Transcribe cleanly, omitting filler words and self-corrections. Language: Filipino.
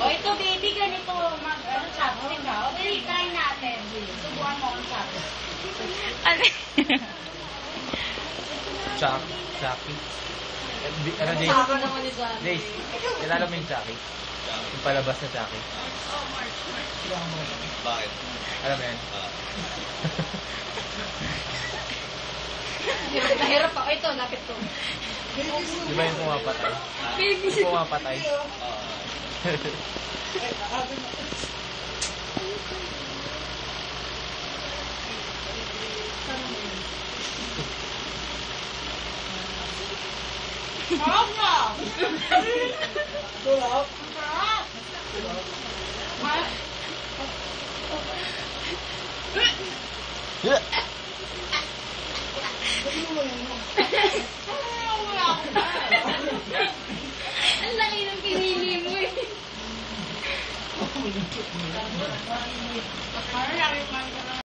O ito baby, ganito chopstick ha. O dali, try natin. Subuhan mo ang chopstick. Ano? Chucky. Ano, Jace? Saka naman ni John. Jace, kilala mo yung Chucky? Yung palabas na Chucky. Bakit? Alam mo yan? Nahirap ako. Ito, lapit to. Di ba yung pumapatay? Yung pumapatay? Sarap na! Sarap. Sarap! Ang laki ng pinili mo eh. Parang laki